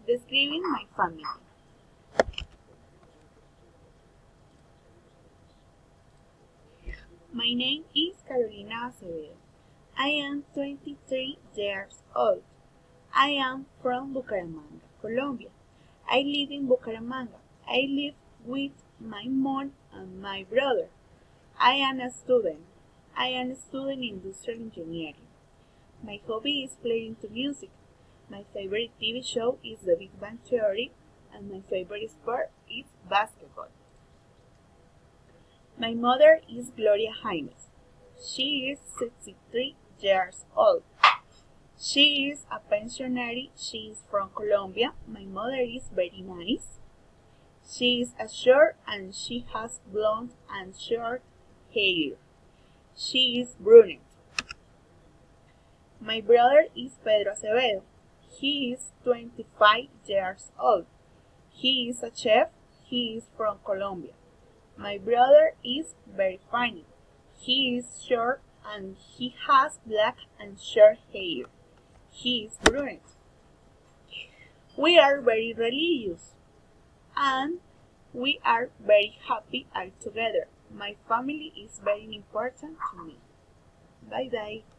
Describing my family. My name is Carolina Acevedo. I am 23 years old. I am from Bucaramanga, Colombia. I live in Bucaramanga. I live with my mom and my brother. I am a student. I am studying industrial engineering. My hobby is playing to music. My favorite TV show is The Big Bang Theory, and my favorite sport is basketball. My mother is Gloria Jaimes. She is 63 years old. She is a pensionary. She is from Colombia. My mother is very nice. She is a short and she has blonde and short hair. She is brunette. My brother is Pedro Acevedo. He is 25 years old. He is a chef. He is from Colombia. My brother is very funny. He is short and he has black and short hair. He is brunette. We are very religious and we are very happy all together. My family is very important to me. Bye bye.